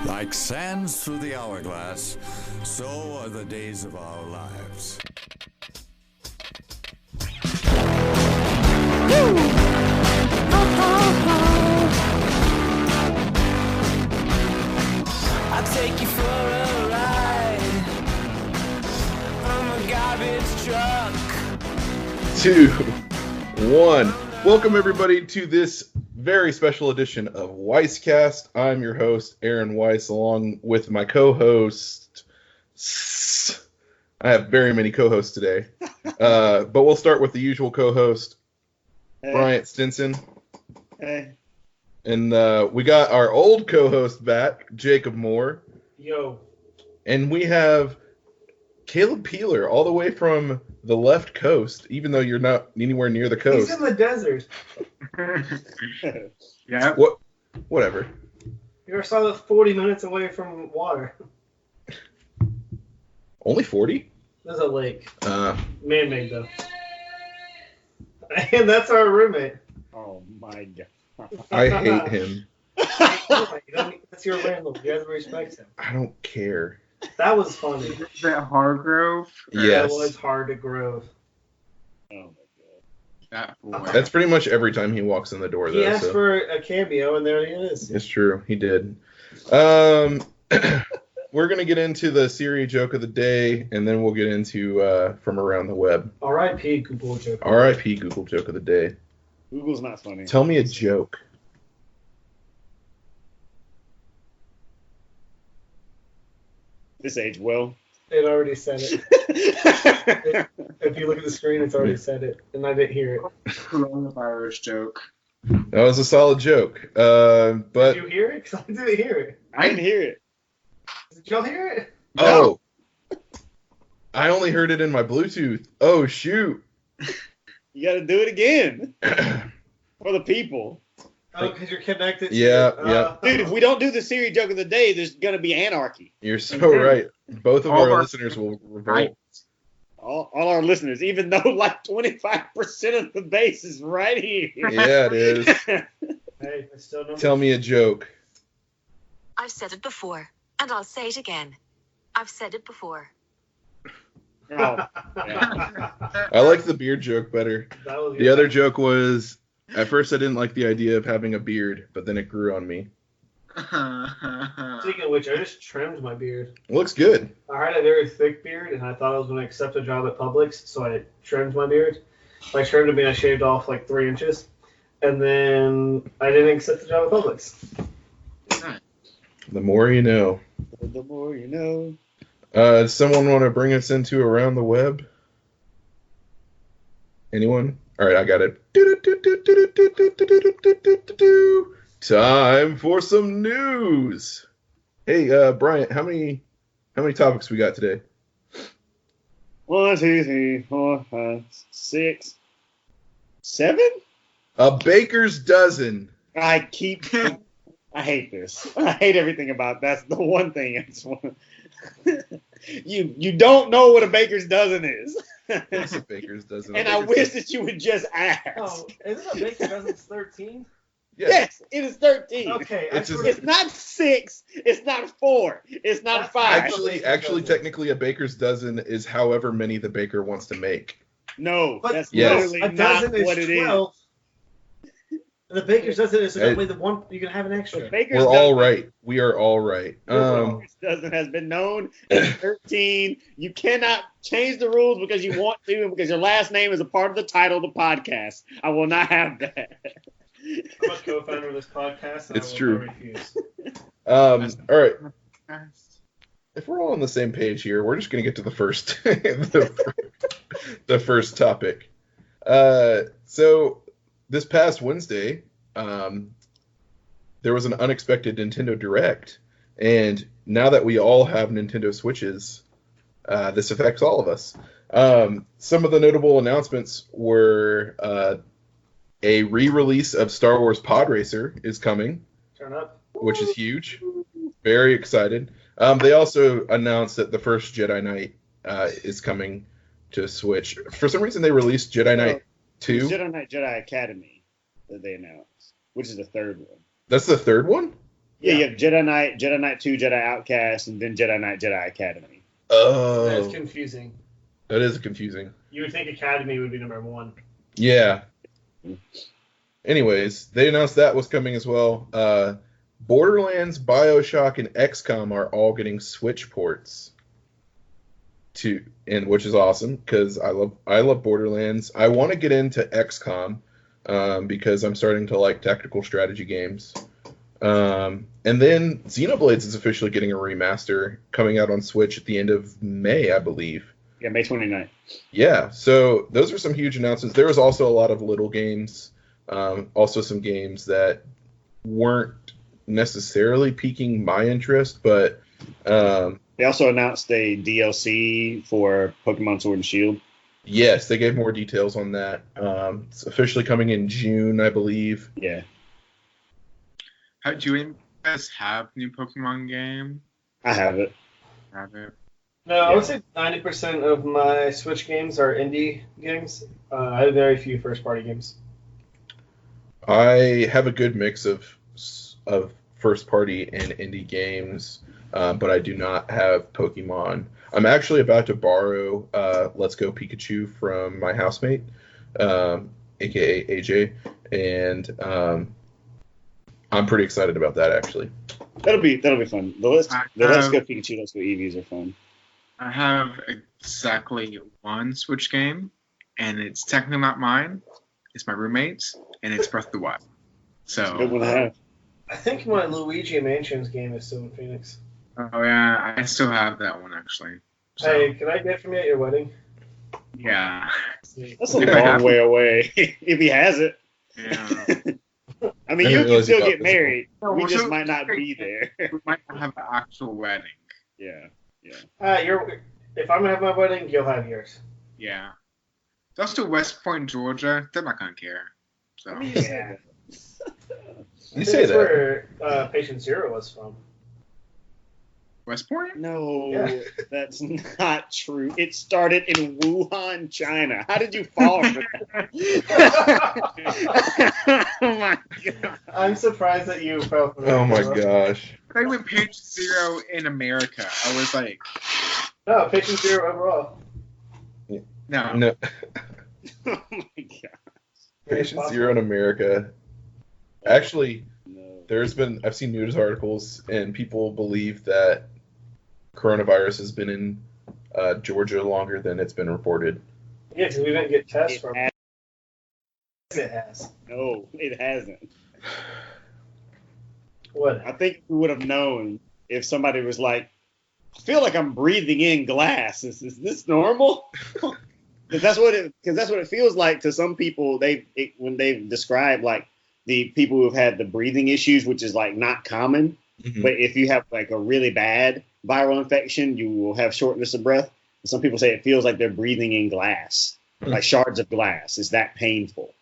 Like sands through the hourglass, so are the days of our lives. I'll take you for a ride on a garbage truck. 2, 1. Welcome everybody to this very special edition of Weisscast. I'm your host, Aaron Weiss, along with my co-host. I have very many co-hosts today, but we'll start with the usual co-host, Bryant Stinson. Hey. And we got our old co-host back, Jacob Moore. Yo. And we have Caleb Peeler, all the way from the left coast, even though you're not anywhere near the coast. He's in the desert. Yeah. Whatever. You ever saw this 40 minutes away from water? Only 40? There's a lake. Man-made, though. And that's our roommate. Oh my god. I hate him. That's your landlord. You guys respect him. I don't care. That was funny. Is that Hargrove? Yes. That was hard to grow. Oh my god. That boy. That's pretty much every time he walks in the door, He though. asked for a cameo, and there he is. It's true. He did. We're going to get into the Siri joke of the day, and then we'll get into from around the web. R.I.P. Google joke. R.I.P. Google joke of the day. Google's not funny. Tell me a joke. This age well. It already said it. If you look at the screen, it's already said it, and I didn't hear it. Coronavirus joke. That was a solid joke. But Did you hear it? Because I didn't hear it. I didn't hear it. Did y'all hear it? oh, I only heard it in my Bluetooth. Oh shoot. You gotta do it again. For the people. Oh, because you're connected. Yeah, yeah. Dude, if we don't do the Siri joke of the day, there's gonna be anarchy. You're so right. Both of our listeners will revolt. All our listeners, even though like 25% of the base is right here. Yeah, it is. Hey, I still don't. Tell me a joke. I've said it before, and I'll say it again. I've said it before. Oh, yeah. I like the beard joke better. That was The other joke was, at first I didn't like the idea of having a beard, but then it grew on me. Speaking of which, I just trimmed my beard. It looks good. I had a very thick beard, and I thought I was going to accept a job at Publix, so I trimmed my beard. By trimmed, I mean I shaved off like 3 inches, and then I didn't accept the job at Publix. The more you know. The more you know. Does someone want to bring us into Around the Web? Anyone? All right, I got it. Time for some news. Hey, Bryant, how many topics we got today? 1, 2, 3, 4, 5, 6, 7? A baker's dozen. I hate this. I hate everything about that's the one thing I just want. You don't know what a baker's dozen is. What's a baker's dozen? And I wish that you would just ask. Oh, isn't a baker's dozen 13? Yes, it is 13. Okay, It's not 6. It's not 4. It's not 5. Actually, technically, a baker's dozen is however many the baker wants to make. No, But that's yes. literally a not dozen what is it 12. And the baker's dozen is that way the one you can have an is. extra. The baker's We're dozen, all right. We are all right. the baker's dozen has been known as 13. You cannot change the rules because you want to and because your last name is a part of the title of the podcast. I will not have that. I'm a co-founder of this podcast. And It's I will true. not refuse. All right. If we're all on the same page here, we're just gonna get to the first, the first topic. So this past Wednesday, there was an unexpected Nintendo Direct, and now that we all have Nintendo Switches, this affects all of us. Some of the notable announcements were a re-release of Star Wars Pod Racer is coming, Turn up. which is huge. Very excited. They also announced that the first Jedi Knight is coming to Switch. For some reason, they released Jedi Knight 2. Jedi Knight Jedi Academy that they announced, which is the third one. That's the third one? Yeah, you have Jedi Knight 2, Jedi Outcast, and then Jedi Knight, Jedi Academy. Oh, That's confusing. that is confusing. You would think Academy would be number 1. Yeah. Anyways, they announced that was coming as well. Borderlands, BioShock, and XCOM are all getting Switch ports. Which is awesome because I love Borderlands. I want to get into XCOM because I'm starting to like tactical strategy games. And then Xenoblades is officially getting a remaster coming out on Switch at the end of May, I believe. Yeah, May 29th. Yeah, so those are some huge announcements. There was also a lot of little games, also some games that weren't necessarily piquing my interest, but they also announced a DLC for Pokemon Sword and Shield. Yes, they gave more details on that. It's officially coming in June, I believe. Yeah. Do you guys have new Pokemon game? I have it. No, I would say 90% of my Switch games are indie games. I have very few first-party games. I have a good mix of first-party and indie games, but I do not have Pokemon. I'm actually about to borrow Let's Go Pikachu from my housemate, aka AJ, and I'm pretty excited about that actually. That'll be fun. The Let's Go Pikachu, Let's Go Eevees are fun. I have exactly one Switch game, and it's technically not mine. It's my roommate's, and it's Breath of the Wild. So Good one to have. I think my Luigi Mansions game is still in Phoenix. Oh yeah, I still have that one actually. So, Hey, can I get it from you at your wedding? yeah. That's a long way away. If he has it. Yeah. I mean, you can still get married. We just might not be there. We might not have an actual wedding. Yeah. If I'm gonna have my wedding, you'll have yours. Yeah. That's to West Point, Georgia. They're not gonna care. So. Yeah. You say That's that. where Patient Zero was from. West Point? No, Yeah. that's not true. It started in Wuhan, China. How did you fall for that? Oh my god! I'm surprised that you fell for that. Oh my gosh. They went Page Zero in America. I was like, No, Patient Zero overall. no. No. Oh my god! Patient Zero in America. Actually, No. I've seen news articles and people believe that coronavirus has been in Georgia longer than it's been reported. Yeah, because we didn't get tests It from has- it. Has. No, it hasn't. What? I think we would have known if somebody was like, I feel like I'm breathing in glass. Is this normal? Because that's what it feels like to some people. When they've described like the people who've had the breathing issues, which is like not common. Mhm. But if you have like a really bad viral infection, you will have shortness of breath. And some people say it feels like they're breathing in glass, like shards of glass. It's that painful.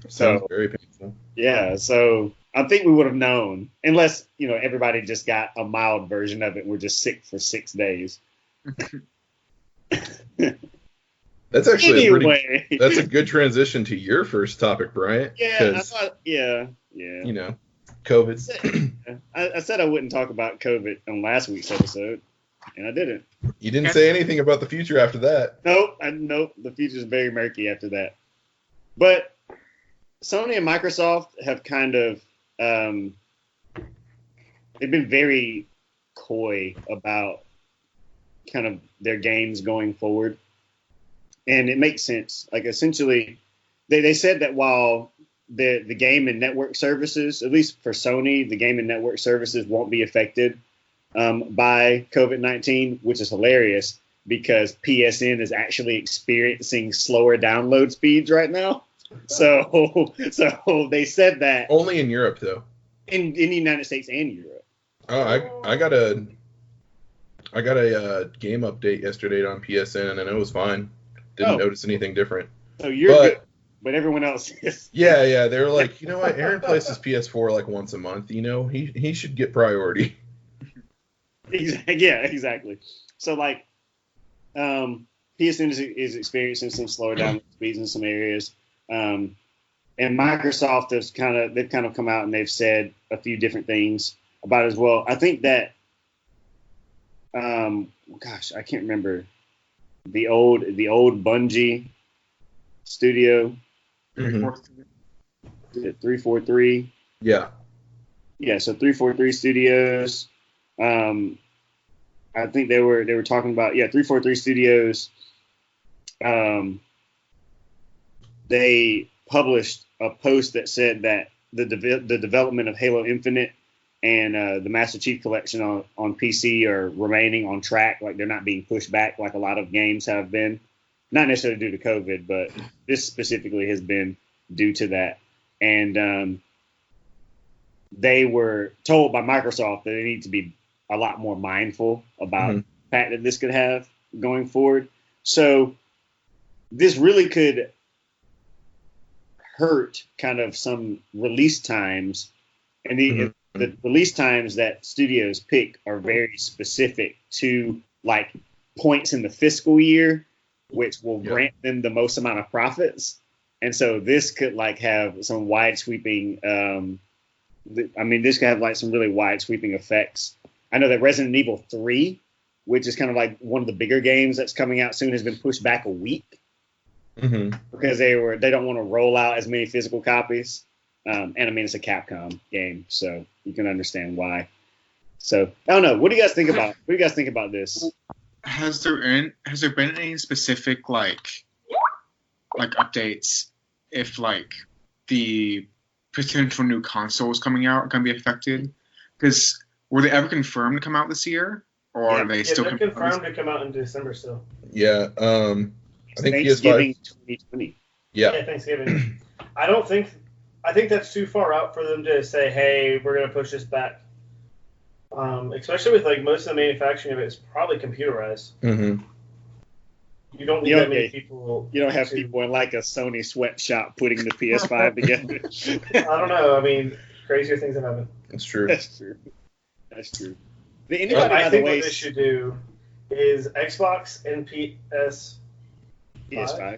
Sounds So very painful. yeah, so I think we would have known, unless everybody just got a mild version of it and we're just sick for 6 days. That's actually Anyway. that's a good transition to your first topic, Bryant. Yeah, I 'cause, thought, yeah. COVID. I said I wouldn't talk about COVID on last week's episode, and I didn't. You didn't say anything about the future after that. Nope. The future's very murky after that. But Sony and Microsoft have kind of they've been very coy about kind of their games going forward, and it makes sense. Like essentially, they said that while the game and network services, at least for Sony, the game and network services won't be affected by COVID-19, which is hilarious because PSN is actually experiencing slower download speeds right now. So they said that Only in Europe, though. in the United States and Europe. Oh, I got a game update yesterday on PSN, and it was fine. Didn't notice anything different. So you're good, but everyone else is. Yeah. They were like, you know what? Aaron plays his PS4 like once a month. He should get priority. Yeah, exactly. So like, PSN is experiencing some slower down speeds in some areas. And Microsoft they've kind of come out and they've said a few different things about it as well. I think that, I can't remember the old Bungie studio. 343. Yeah. Yeah, so 343 Studios. I think they were talking about 343 Studios. They published a post that said that the development of Halo Infinite and the Master Chief Collection on PC are remaining on track, like they're not being pushed back like a lot of games have been. Not necessarily due to COVID, but this specifically has been due to that. And they were told by Microsoft that they need to be a lot more mindful about the fact that this could have going forward. So this really could hurt kind of some release times. And the release times that studios pick are very specific to like points in the fiscal year, which will grant them the most amount of profits. And so this could like have some wide sweeping, this could have like some really wide sweeping effects. I know that Resident Evil 3, which is kind of like one of the bigger games that's coming out soon, has been pushed back a week because they don't want to roll out as many physical copies. And I mean, it's a Capcom game, so you can understand why. So I don't know. What do you guys think about this? Has there been any specific like updates if like the potential new consoles coming out are going to be affected? Because were they ever confirmed to come out this year, or are they still confirmed to come out in December still? Yeah, I think Thanksgiving PS5. 2020. Yeah, Thanksgiving. I think that's too far out for them to say, hey, we're going to push this back. Especially with like most of the manufacturing of it is probably computerized. You don't need that many people. You don't have people in like a Sony sweatshop putting the PS5 together. I don't know. I mean, crazier things have happened. That's true. That's true. I think what they should do is Xbox and PS5. Yeah. So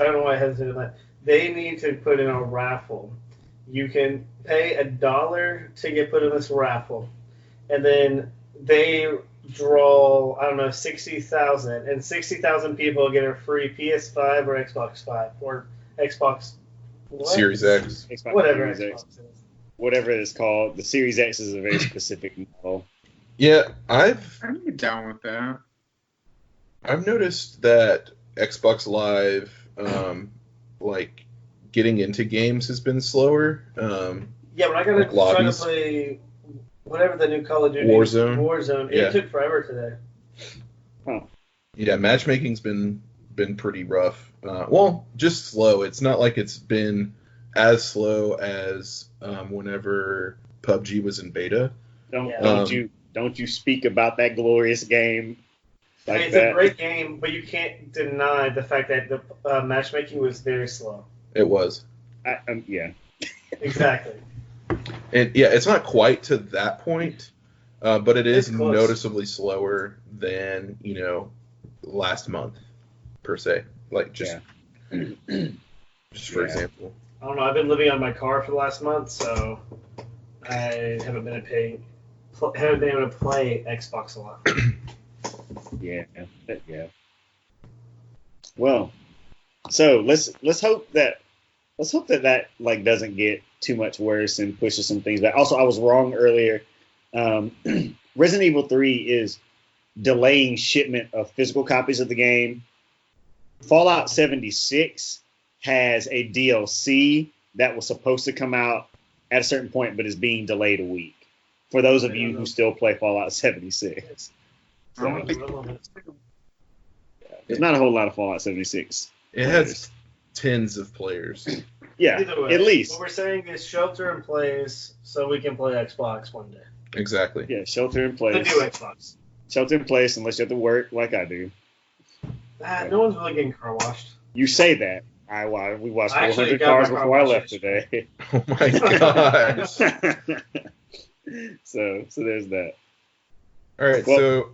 I don't know why I hesitated on that. They need to put in a raffle. You can pay $1 to get put in this raffle, and then they draw 60,000, and 60,000 people get a free PS5 or Xbox 5 or Xbox Series X, whatever Series Xbox X. is. Whatever it's called. The Series X is a very specific model. Yeah, I'm down with that. I've noticed that Xbox Live, like getting into games has been slower. Yeah, when I got try to play whatever the new Call of Duty Warzone, it took forever today. Huh. Yeah, matchmaking's been pretty rough. Well, just slow. It's not like it's been as slow as whenever PUBG was in beta. Don't you speak about that glorious game? Like it's a great game, but you can't deny the fact that the matchmaking was very slow. It was. Yeah. Exactly. And yeah, it's not quite to that point, but it is close. noticeably slower than last month per se. Like just for example. I don't know. I've been living on my car for the last month, so I haven't been able to play Xbox a lot. Yeah. Well, so let's hope that like doesn't get too much worse and pushes some things back. Also, I was wrong earlier. Resident Evil 3 is delaying shipment of physical copies of the game. Fallout 76 has a DLC that was supposed to come out at a certain point, but is being delayed a week. For those of you who still play Fallout 76. So, there's not a whole lot of Fallout 76. It has tens of players. Yeah, way, at least. What we're saying is shelter in place so we can play Xbox one day. Exactly. Yeah, shelter in place. The new Xbox. Shelter in place unless you have to work like I do. No one's really getting car washed. You say that. We watched 400 got cars my car before I washed left today. Oh my gosh. So there's that. All right, so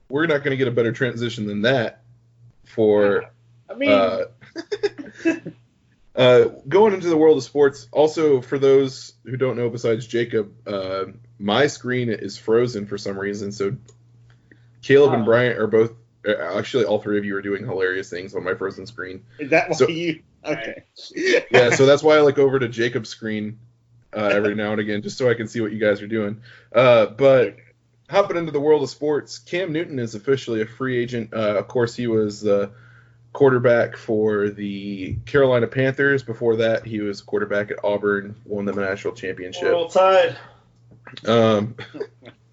we're not going to get a better transition than that for Going into the world of sports, also for those who don't know besides Jacob, my screen is frozen for some reason. So Caleb and Bryant are both, actually all three of you are doing hilarious things on my frozen screen. Is that why you? Okay. Yeah, so that's why I look over to Jacob's screen every now and again, just so I can see what you guys are doing. But hopping into the world of sports, Cam Newton is officially a free agent. Of course, he was the quarterback for the Carolina Panthers. Before that, he was quarterback at Auburn, won the national championship. Roll Tide.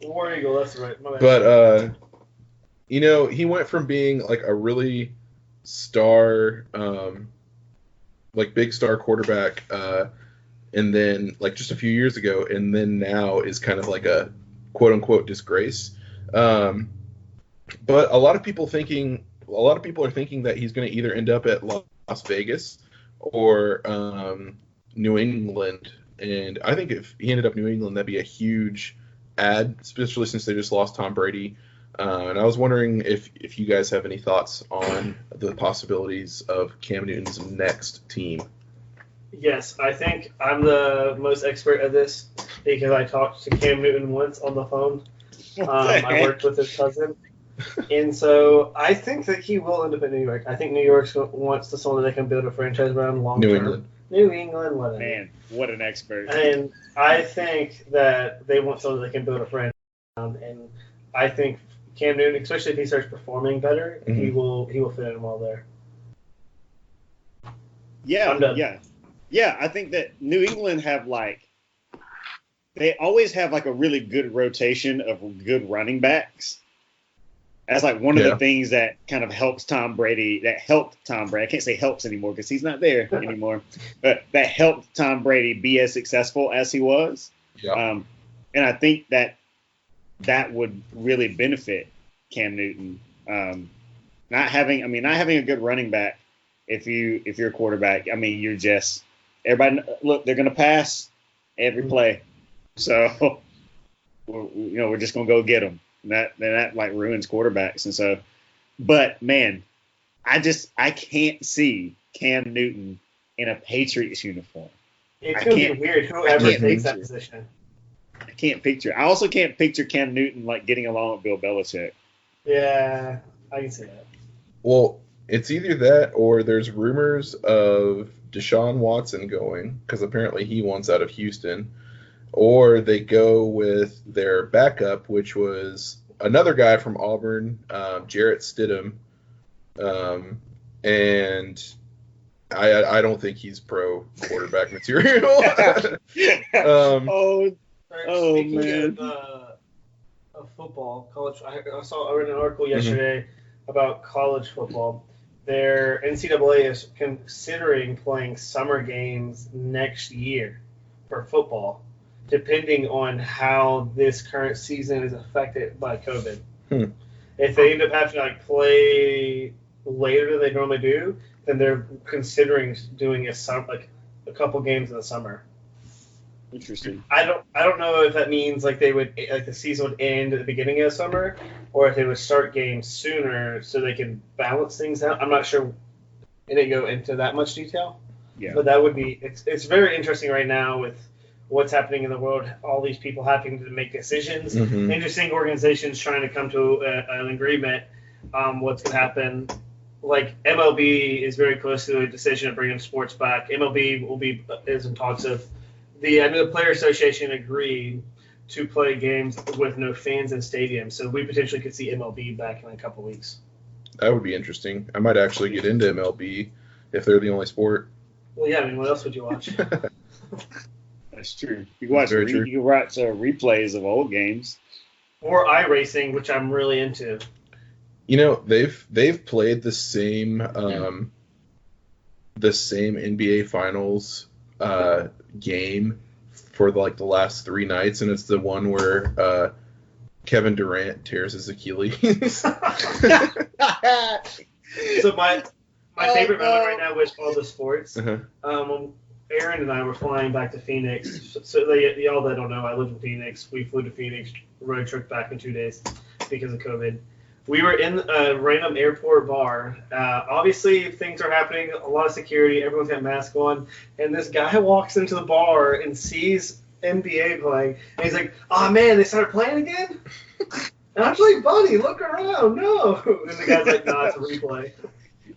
War Eagle, that's right. My bad. But, he went from being like a really star, big star quarterback, and then like just a few years ago, and then now is kind of like a quote unquote disgrace. But a lot of people are thinking that he's going to either end up at Las Vegas or New England. And I think if he ended up New England, that'd be a huge add, especially since they just lost Tom Brady. And I was wondering if you guys have any thoughts on the possibilities of Cam Newton's next team. Yes, I think I'm the most expert at this because I talked to Cam Newton once on the phone. I worked with his cousin. And so I think that he will end up in New York. I think New York wants to someone that they can build a franchise around long term. New England, whatever. Man, what an expert. And I think that they want someone that they can build a franchise around. And I think Cam Newton, especially if he starts performing better, he will fit in well there. Yeah, I think that New England have they always have a really good rotation of good running backs. That's one of the things that kind of helped Tom Brady. I can't say helps anymore because he's not there anymore. But that helped Tom Brady be as successful as he was. Yeah. And I think that would really benefit Cam Newton. Not having a good running back. If you're a quarterback, you're just everybody. Look, they're going to pass every play, so we're just going to go get them. And that ruins quarterbacks. And so, but man, I can't see Cam Newton in a Patriots uniform. It's going to be weird. Whoever takes that position. I can't picture. I also can't picture Cam Newton getting along with Bill Belichick. Yeah, I can see that. Well, it's either that or there's rumors of Deshaun Watson going because apparently he wants out of Houston. Or they go with their backup, which was another guy from Auburn, Jarrett Stidham. And I don't think he's pro quarterback material. Speaking man. Of football, college. I read an article yesterday about college football. Their NCAA is considering playing summer games next year for football, depending on how this current season is affected by COVID. If they end up having to play later than they normally do, then they're considering doing a couple games in the summer. Interesting. I don't know if that means the season would end at the beginning of the summer, or if they would start games sooner so they can balance things out. I'm not sure. It didn't go into that much detail. Yeah. But that would be. It's very interesting right now with what's happening in the world. All these people having to make decisions. Interesting organizations trying to come to an agreement. What's going to happen? MLB is very close to a decision of bringing sports back. MLB is in talks of. The Player Association agreed to play games with no fans in stadiums, so we potentially could see MLB back in a couple weeks. That would be interesting. I might actually get into MLB if they're the only sport. Well, yeah. What else would you watch? That's true. You can watch replays of old games, or iRacing, which I'm really into. They've played the same NBA Finals game for the last 3 nights, and it's the one where Kevin Durant tears his Achilles. So my favorite moment right now is all the sports. Aaron and I were flying back to Phoenix. So y'all that don't know, I live in Phoenix. We flew to Phoenix, road trip back in 2 days because of COVID. We were in a random airport bar. Obviously, things are happening, a lot of security, everyone's got masks on, and this guy walks into the bar and sees NBA playing, and he's like, "Oh man, they started playing again?" And I'm just like, "Buddy, look around, no!" And the guy's like, "No, it's a replay."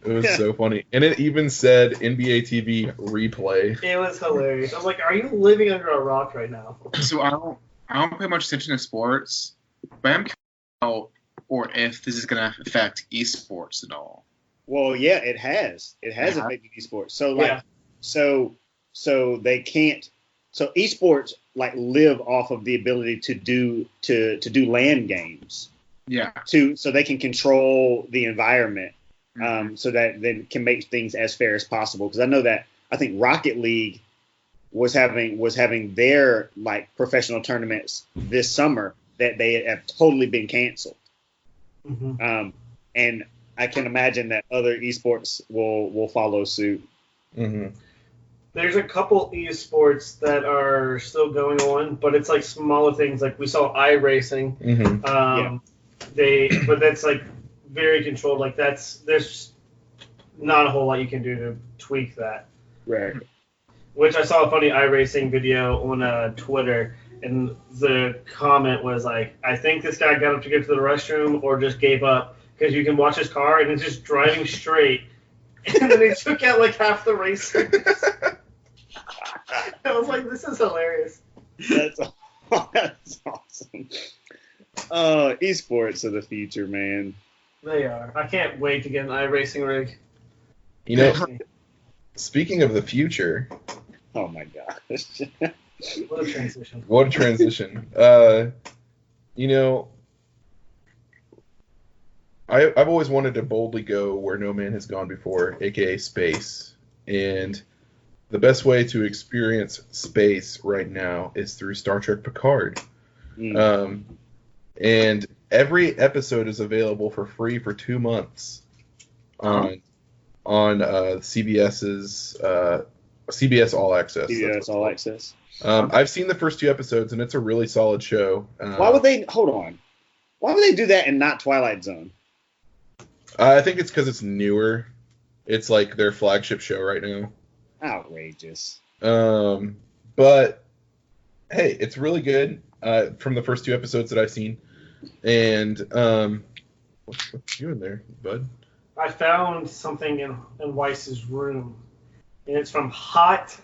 It was so funny, and it even said NBA TV replay. It was hilarious. I'm like, "Are you living under a rock right now?" So I don't pay much attention to sports, but I'm curious about or if this is gonna affect esports at all. Well, yeah, it has. It has Yeah. affected esports. So like, Yeah. so they can't. So esports like live off of the ability to do LAN games. Yeah. So they can control the environment, so that they can make things as fair as possible. Because I know that I think Rocket League was having their like professional tournaments this summer that they have totally been canceled. Mm-hmm. And I can imagine that other esports will follow suit. Mm-hmm. There's a couple esports that are still going on, but it's like smaller things. Like we saw iRacing. Mm-hmm. But that's like very controlled. Like there's not a whole lot you can do to tweak that. Right. Which I saw a funny iRacing video on Twitter, and the comment was like, "I think this guy got up to go to the restroom or just gave up because you can watch his car and it's just driving straight." And then he took out like half the racers. I was like, "This is hilarious." That's awesome. Esports are the future, man. They are. I can't wait to get an iRacing rig. You know, speaking of the future, Oh my gosh. What a transition. what a transition. You know, I've always wanted to boldly go where no man has gone before, aka space. And the best way to experience space right now is through Star Trek Picard. And every episode is available for free for 2 months on CBS's CBS All Access. CBS All Access. I've seen the first 2 episodes, and it's a really solid show. Why would they hold on? Why would they do that and not Twilight Zone? I think it's because it's newer. It's like their flagship show right now. Outrageous. But hey, it's really good from the first 2 episodes that I've seen. And what's you in there, bud? I found something in Weiss's room, and it's from Hot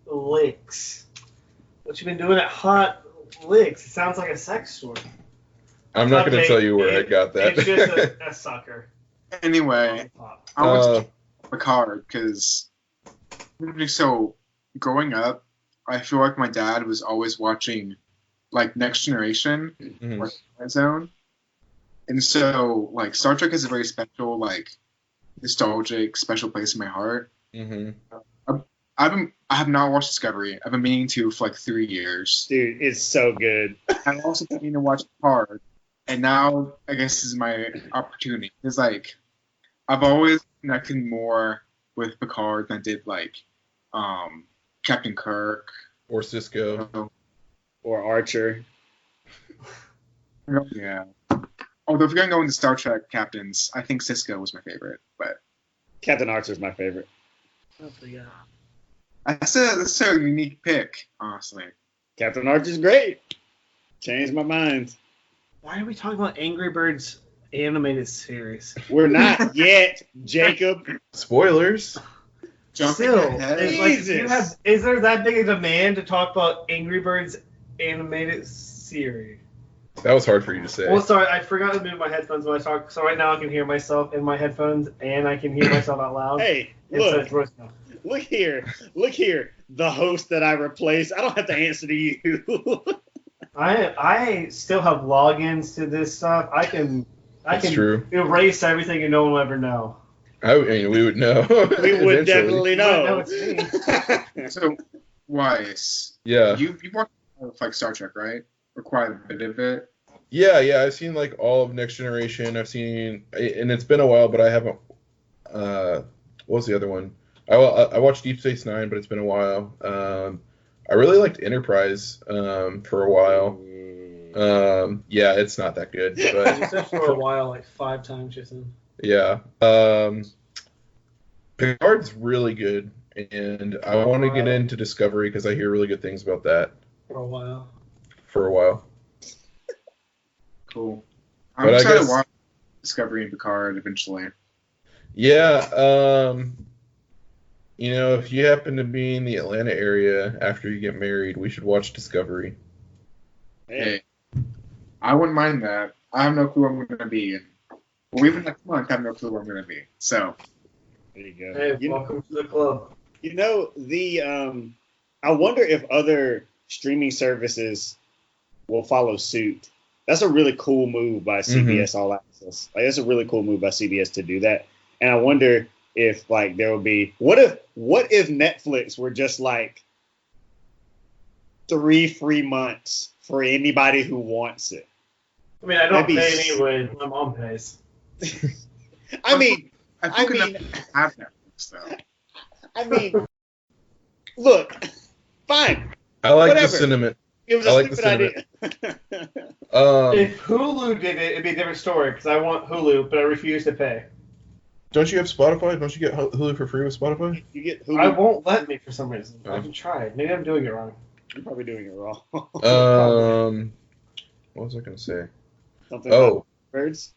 Licks. What you been doing at Hot Licks? It sounds like a sex store. I'm not going to tell you where I got that. It's just a sucker. Anyway, I want to Picard because so growing up, I feel like my dad was always watching like Next Generation or Twilight Zone, and so like Star Trek is a very special, like nostalgic, special place in my heart. I have not watched Discovery. I've been meaning to for like 3 years. Dude, it's so good. I also been meaning to watch Picard, and now I guess this is my opportunity. It's like I've always connected more with Picard than I did like Captain Kirk or Cisco or Archer. Yeah. Although if you're gonna go into Star Trek captains, I think Cisco was my favorite, but Captain Archer's my favorite. Yeah. That's a unique pick, honestly. Captain Archer's great. Changed my mind. Why are we talking about Angry Birds animated series? We're not yet, Jacob. Spoilers. Jumping Still, ahead. it's like, is there that big a demand to talk about Angry Birds animated series? That was hard for you to say. Well, sorry, I forgot to move my headphones when I talk, so right now I can hear myself in my headphones and I can hear myself out loud. Hey, look here, the host that I replaced. I don't have to answer to you. I still have logins to this stuff. I can true. erase everything and no one will ever know. I mean, we would know. We would definitely know. No, it's me. So, Weiss, Yeah. you watched like Star Trek, right? Or quite a bit of it. Yeah. I've seen like all of Next Generation. I've seen, and it's been a while, but I haven't. What was the other one? I watched Deep Space Nine, but it's been a while. I really liked Enterprise for a while. Yeah, it's not that good, You but said for a while, like 5 times, you said. yeah. Picard's really good, and I want to get into Discovery because I hear really good things about that For a while. for a while. Cool. But I'm I excited guess- to watch Discovery and Picard eventually. Yeah, if you happen to be in the Atlanta area after you get married, we should watch Discovery. Hey, I wouldn't mind that. I have no clue where I'm going to be. Or even next month, I have no clue where I'm going to be. So, There you go. Hey, welcome to the club. I wonder if other streaming services will follow suit. That's a really cool move by CBS All Access. Like, that's a really cool move by CBS to do that. And I wonder if there will be what if Netflix were just like 3 free months for anybody who wants it. I mean, I don't pay anyway. My mom pays. I mean, I think have Netflix though. I mean, look, fine. I like Whatever. the sentiment. It was I a like the stupid idea. If Hulu did it, it'd be a different story because I want Hulu, but I refuse to pay. Don't you have Spotify? Don't you get Hulu for free with Spotify? You get Hulu. I won't let me for some reason. Oh. I can try. Maybe I'm doing it wrong. You're probably doing it wrong. What was I going to say? Something about birds.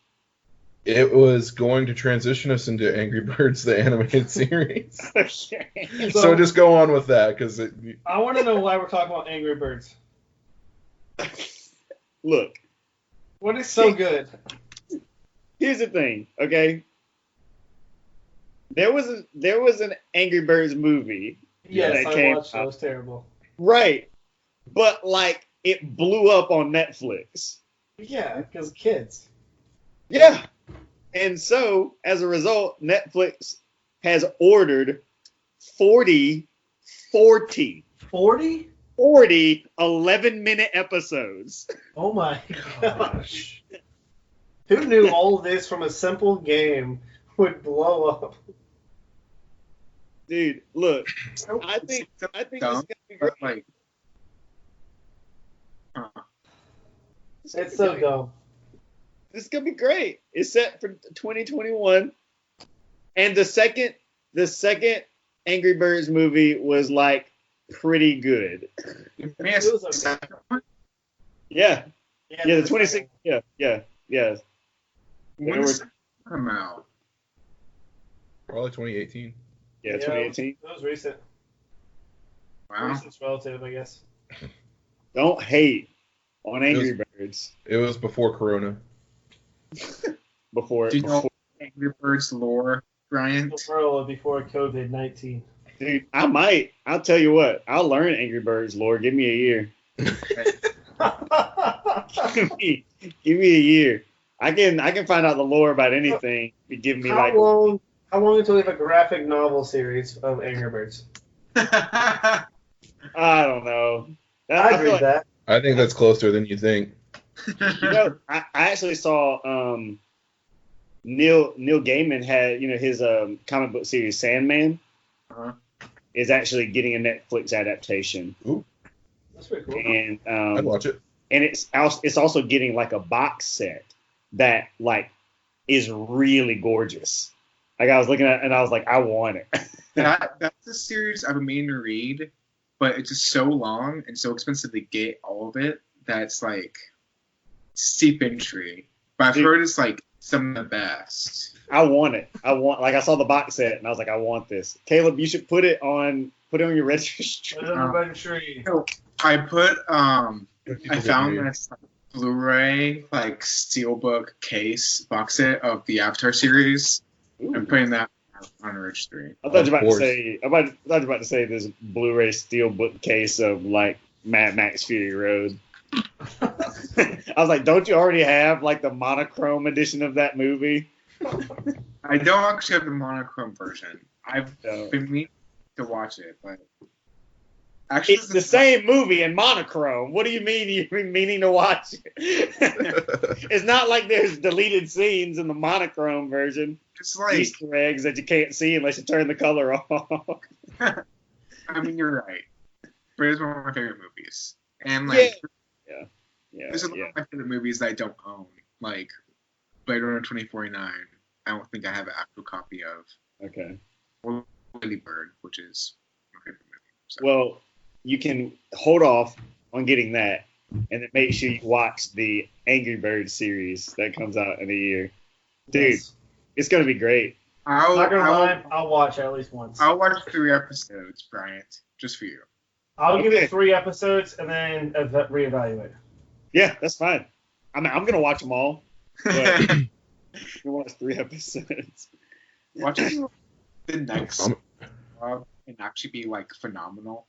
It was going to transition us into Angry Birds, the animated series. Okay. So just go on with that, because I want to know why we're talking about Angry Birds. Look, What is so good? here's the thing, okay? There was an Angry Birds movie. Yes, that I came watched it. It was terrible. Right. But it blew up on Netflix. Yeah, because kids. Yeah. And so, as a result, Netflix has ordered 40 11-minute episodes. Oh my gosh. Who knew all of this from a simple game would blow up? Dude, look, I think this is gonna be great. Like, It's so dumb. This is gonna be great. It's set for 2021, and the second Angry Birds movie was pretty good. It was okay. Yeah, Yeah, the 26. Yeah. when does that come out? probably 2018. Yeah, 2018. That was recent. Wow. Recent's relative, I guess. Don't hate on Angry Birds It was before Corona. before. Do you know Angry Birds lore, Brian? Before COVID-19. Dude, I might. I'll tell you what. I'll learn Angry Birds lore. Give me a year. Give me a year. I can find out the lore about anything. You give me How long until we have a graphic novel series of Angry Birds? I don't know. I agree feel with that. I think that's closer than you think. I actually saw Neil Gaiman had his comic book series Sandman is actually getting a Netflix adaptation. Ooh, That's pretty cool. And I'd watch it. and it's also getting a box set that is really gorgeous. I was looking at it and I was like, I want it. That's a series I've been meaning to read, but it's just so long and so expensive to get all of it that's steep entry. But I've heard it's some of the best. I want it. I saw the box set and I was like, I want this. Caleb, you should put it on your registry. Registry. I put I found this Blu-ray steelbook case box set of the Avatar series. Ooh. I'm putting that on registry. I thought you were Of about to say this Blu-ray steelbook case of Mad Max Fury Road. I was like, don't you already have the monochrome edition of that movie? I don't actually have the monochrome version. I've been meaning to watch it, but actually It's the same movie in monochrome. What do you mean you're meaning to watch it? It's not like there's deleted scenes in the monochrome version. It's Easter eggs that you can't see unless you turn the color off. I mean, you're right. But it's one of my favorite movies. And There's a lot of my favorite movies that I don't own, like Blade Runner 2049. I don't think I have an actual copy of. Okay. Or Lady Bird, which is my favorite movie. So. Well, you can hold off on getting that, and then make sure you watch the Angry Birds series that comes out in a year. Dude, it's gonna be great. I'm not gonna lie, I'll watch it at least once. I'll watch 3 episodes, Bryant, just for you. I'll give it 3 episodes and then reevaluate. Yeah, that's fine. I mean, I'm gonna watch them all, but I'm gonna watch 3 episodes. Watching the next can actually be like phenomenal.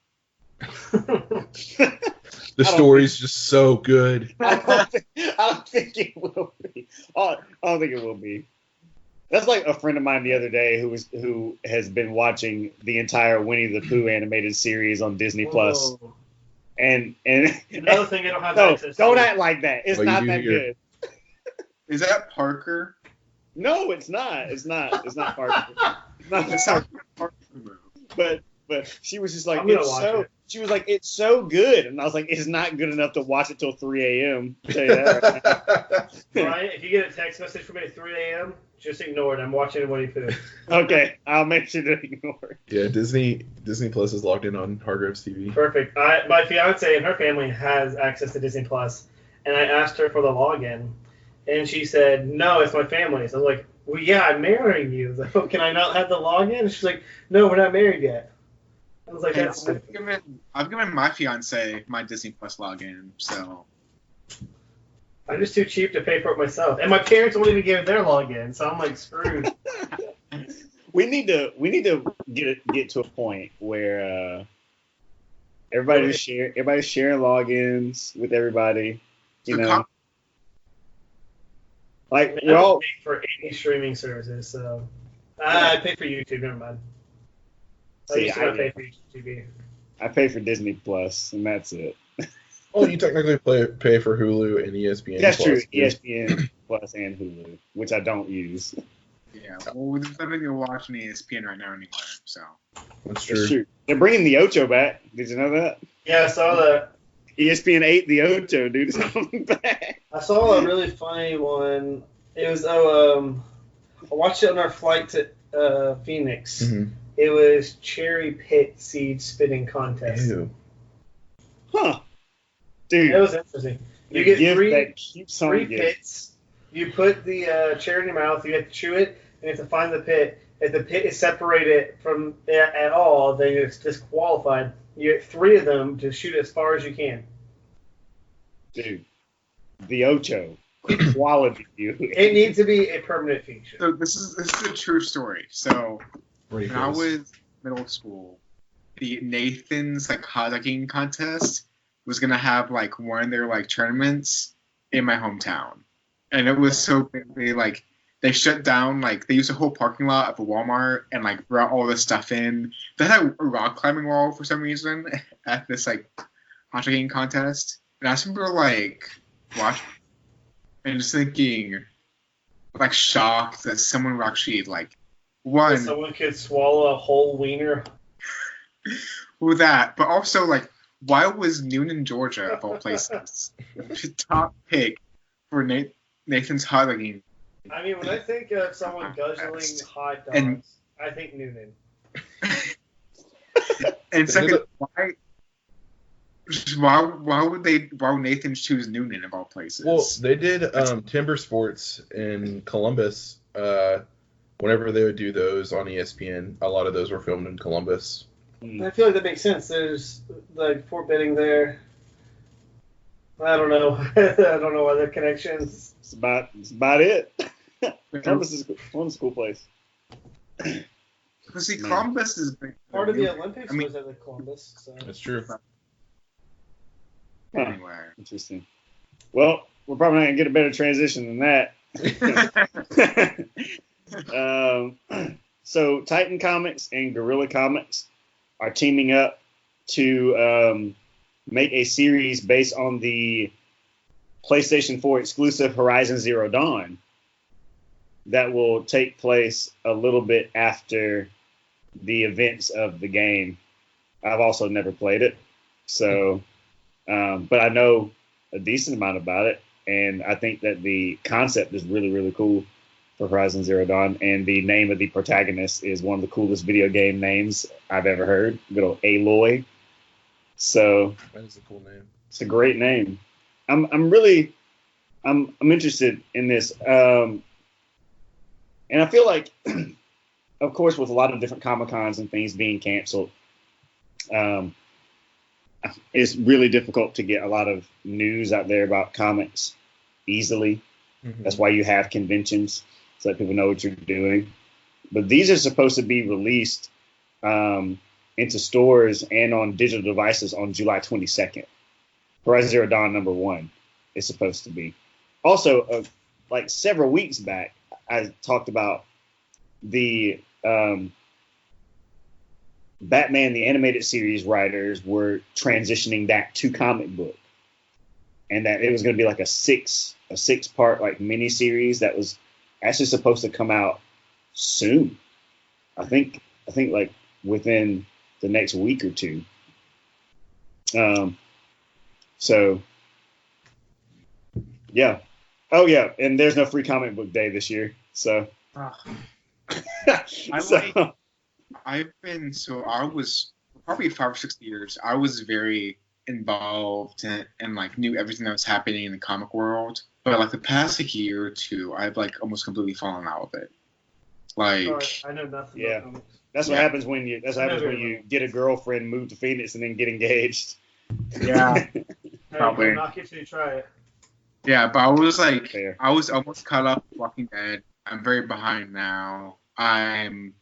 The story's just so good. I don't think it will be. I don't think it will be. That's like a friend of mine the other day who has been watching the entire Winnie the Pooh animated series on Disney Plus. And another thing I don't have access don't to. Act like that. It's not that good. Is that Parker? No, it's not. It's not Parker. It's not Parker move. But she was just like, she was like, it's so good. And I was like, it's not good enough to watch it till 3 a.m. Tell you that. Brian, if you get a text message from me at 3 a.m., just ignore it. I'm watching Winnie Pooh. Okay, I'll make sure to ignore it. Yeah, Disney Plus is logged in on Hargrove's TV. Perfect. My fiance and her family has access to Disney Plus, and I asked her for the login, and she said, no, it's my family's. I was like, well, yeah, I'm marrying you. I was like, oh, can I not have the login? And she's like, no, we're not married yet. I was like, that's I've given my fiance my Disney Plus login, so I'm just too cheap to pay for it myself, and my parents won't even give their login, so I'm like screwed. We need to get to a point where everybody's sharing logins with everybody. You know, like I don't pay for any streaming services, so I pay for YouTube. Never mind. I pay for YouTube. I pay for Disney Plus, and that's it. Well, you technically pay for Hulu and ESPN. That's true. ESPN Plus and Hulu, which I don't use. Yeah, well, there's nothing to watch on ESPN right now anyway, so. That's true. They're bringing the Ocho back. Did you know that? Yeah, I saw that. ESPN 8 the Ocho, dude. It's coming back. I saw a really funny one. It was, I watched it on our flight to Phoenix. Mm-hmm. It was cherry pit seed spitting contest. Ew. Huh. Dude. It was interesting. You get three giving. pits. You put the cherry in your mouth. You have to chew it, and you have to find the pit. If the pit is separated from it at all, then it's disqualified. You get 3 of them to shoot as far as you can. Dude. The Ocho. Quality. It needs to be a permanent feature. So this is a true story. So when I was middle school, the Nathan's hot dogging contest was gonna have one of their tournaments in my hometown, and it was so big. They shut down they used a whole parking lot of a Walmart and brought all this stuff in. They had a rock climbing wall for some reason at this hot dogging contest, and I just remember watching and just thinking shocked that someone would actually won. Someone could swallow a whole wiener. With that, but also why was Noonan, Georgia, of all places, the top pick for Nathan's hot dogging? I mean, when I think of someone guzzling hot dogs, I think Noonan. And second, why would Nathan choose Noonan of all places? Well, they did Timber Sports in Columbus. Whenever they would do those on ESPN, a lot of those were filmed in Columbus. I feel like that makes sense. There's Fort Benning there. I don't know. I don't know other connections. It's about it. Columbus is one cool place. See, Columbus is part of the Olympics was at Columbus. So. That's true. Anyway, interesting. Well, we're probably not gonna get a better transition than that. So Titan Comics and Gorilla Comics are teaming up to make a series based on the PlayStation 4 exclusive Horizon Zero Dawn that will take place a little bit after the events of the game. I've also never played it, so but I know a decent amount about it, and I think that the concept is really, really cool for Horizon Zero Dawn, and the name of the protagonist is one of the coolest video game names I've ever heard. Good old Aloy. So That is a cool name. it's a great name. I'm interested in this, and I feel like, of course, with a lot of different Comic-Cons and things being canceled, it's really difficult to get a lot of news out there about comics easily. Mm-hmm. That's why you have conventions, so that people know what you're doing. But these are supposed to be released into stores and on digital devices on July 22nd. Horizon Zero Dawn #1 is supposed to be. Also, like several weeks back, I talked about the Batman the Animated Series writers were transitioning that to comic book, and that it was going to be like a six-part like mini series that was actually supposed to come out soon. I think like within the next week or two. So yeah. Oh yeah, and there's no free comic book day this year. So I was probably 5 or 6 years. I was very involved and like knew everything that was happening in the comic world. But like the past year or two, I've like almost completely fallen out of it. Like I know nothing. Yeah. About comics. That's what happens when you get a girlfriend, move to Phoenix, and then get engaged. Yeah, Hey, probably. I'm not getting you to try it. Yeah, but I was like, Fair. I was almost caught up with Walking Dead. I'm very behind now. I'm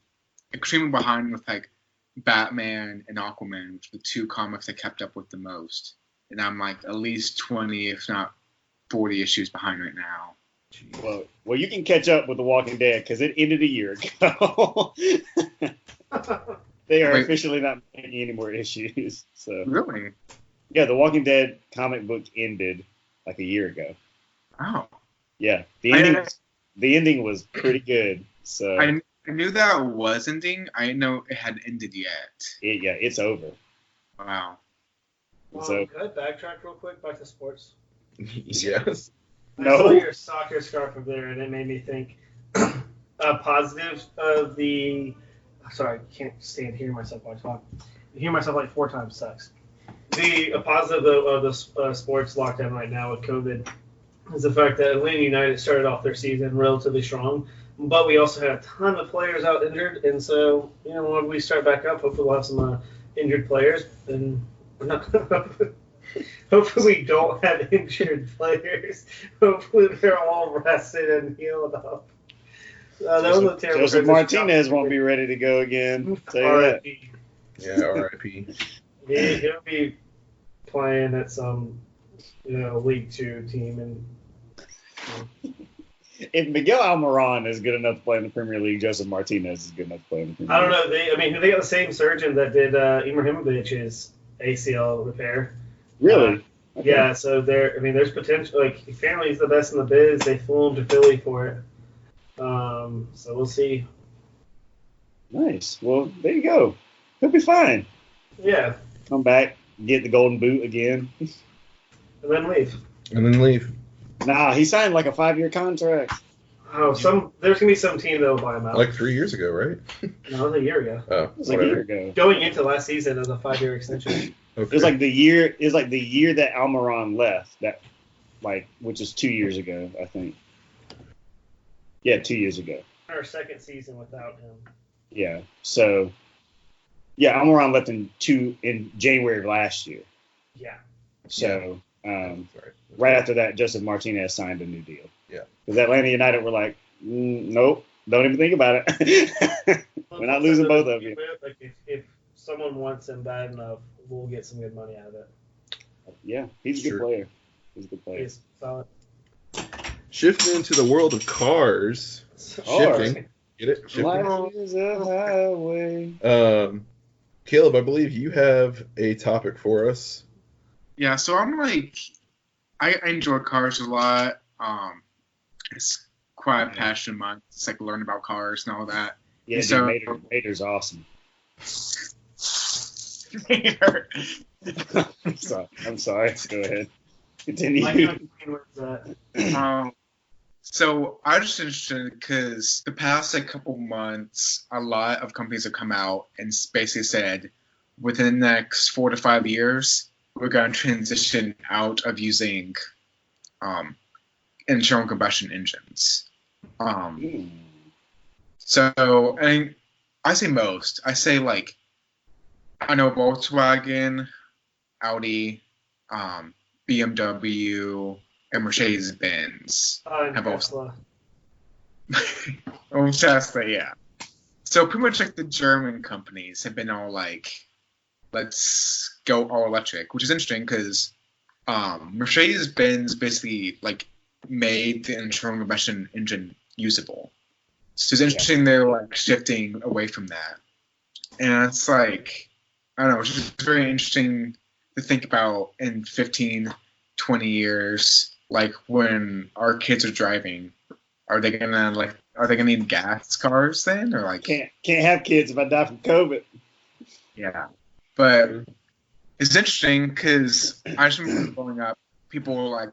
extremely behind with like Batman and Aquaman, which are the two comics I kept up with the most. And I'm like at least 20, if not 40 issues behind right now. Well, you can catch up with The Walking Dead because it ended a year ago. They are Wait. officially not making any more issues. So Really? yeah, The Walking Dead comic book ended like a year ago. Oh. Yeah, the ending was pretty good. So I knew that it was ending. I didn't know it had ended yet. it's over. Wow. So Can I backtrack real quick back to sports? Yes. I No. saw your soccer scarf up there, and it made me think positives of the. Sorry, I can't stand hearing myself while I talk. Hearing myself like 4 times sucks. The positive of the sports lockdown right now with COVID is the fact that Atlanta United started off their season relatively strong, but we also had a ton of players out injured, and so when we start back up, hopefully we'll have some injured players, and we're not. Hopefully we don't have injured players. Hopefully they're all rested and healed up. That was a terrible. Joseph Martinez won't be ready to go again. Tell you that. R.I.P. Yeah, R.I.P. He'll be playing at some, League 2 team, and If Miguel Almiron is good enough to play in the Premier League, Joseph Martinez is good enough to play in the Premier I don't League. know. They got the same surgeon that did Ibrahimovic's ACL repair. Really? Okay. Yeah, so there's potential. Like, apparently he's the best in the biz. They flew him to Philly for it. So we'll see. Nice. Well, there you go. He'll be fine. Yeah, Come back, get the golden boot again. and then leave. And then leave. Nah, he signed like a 5-year contract. Oh, there's gonna be some team that'll buy him out. Like 3 years ago, right? No, it was a year ago. Oh, It was like a year ago. Going into last season as a 5-year extension. Okay. It was like the year. It was like the year that Almiron left. Which is 2 years ago, I think. Yeah, 2 years ago. Our second season without him. Yeah. So, yeah, Almiron left in January of last year. Yeah. So, Sorry. right after that, Joseph Martinez signed a new deal. Yeah. Because Atlanta United were like, nope, don't even think about it. We're not losing both of you. Like if someone wants him bad enough, we'll get some good money out of it. Yeah, he's a good Sure. player. He's a good player. He's solid. Shifting into the world of cars. Shifting. Get it? Shifting. Life is a highway. Caleb, I believe you have a topic for us. Yeah, so I'm like, I enjoy cars a lot. It's quite a passion of mine. It's like learning about cars and all that. Yeah, So- dude, Mater's awesome. I'm sorry. Go ahead. Continue. My opinion was that. So I was just interested because the past couple months, a lot of companies have come out and basically said within the next 4 to 5 years, we're going to transition out of using internal combustion engines. So, and I say most. I say I know Volkswagen, Audi, BMW, and Mercedes-Benz have Tesla. Oh, Tesla, yeah. So pretty much the German companies have been all let's go all electric, which is interesting because Mercedes-Benz basically made the internal combustion engine usable. So it's interesting they're shifting away from that. And it's I don't know, it's just very interesting to think about in 15, 20 years, when our kids are driving, are they gonna need gas cars then, or can't have kids if I die from COVID? Yeah, but it's interesting because I just remember growing up, people were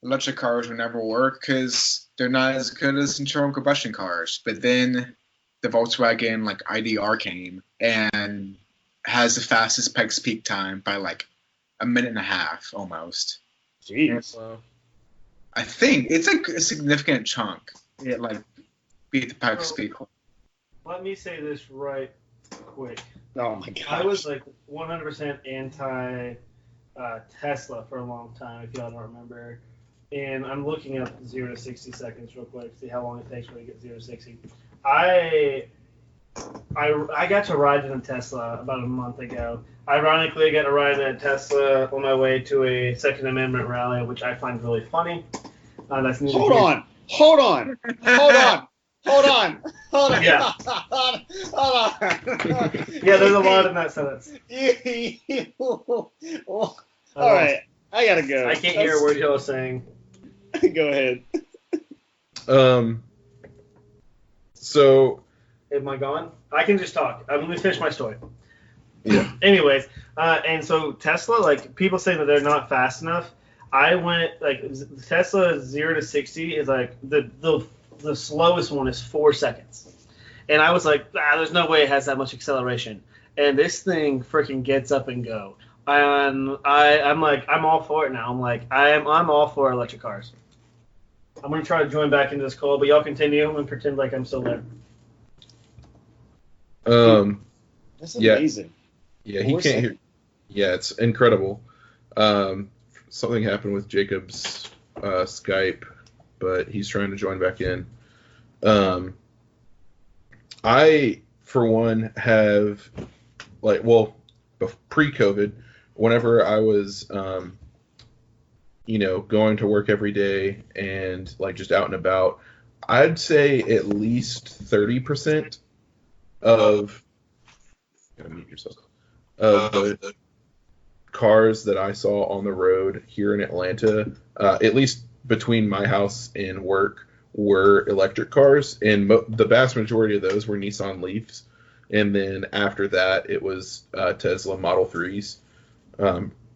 electric cars would never work because they're not as good as internal combustion cars. But then the Volkswagen IDR came and has the fastest peak time by a minute and a half almost. Jeez. I think it's a significant chunk. It beat the Pikes Peak. Let me say this right quick. Oh my god. I was 100% anti Tesla for a long time, if y'all don't remember. And I'm looking up 0 to 60 seconds real quick, see how long it takes for you to get 0 to 60. I got to ride in a Tesla about a month ago. Ironically, I got to ride in a Tesla on my way to a Second Amendment rally, which I find really funny. That's Hold on. Yeah. Hold on. Yeah, there's a lot in that sentence. All right. I gotta go. I can't hear a word y'all are saying. Go ahead. So. Am I gone? I can just talk. Let me finish my story. Yeah. Anyways, and so Tesla, people say that they're not fast enough. I went Tesla 0 to 60 is the slowest one is 4 seconds, and I was there's no way it has that much acceleration. And this thing freaking gets up and go. And I'm all for it now. I'm all for electric cars. I'm gonna try to join back into this call, but y'all continue and pretend like I'm still there. That's amazing. Yeah, he can't hear. Yeah, it's incredible. Something happened with Jacob's Skype, but he's trying to join back in. I, for one, have pre-COVID, whenever I was, going to work every day and just out and about, I'd say at least 30% of the cars that I saw on the road here in Atlanta, at least between my house and work, were electric cars, and the vast majority of those were Nissan Leafs. And then after that, it was Tesla Model 3s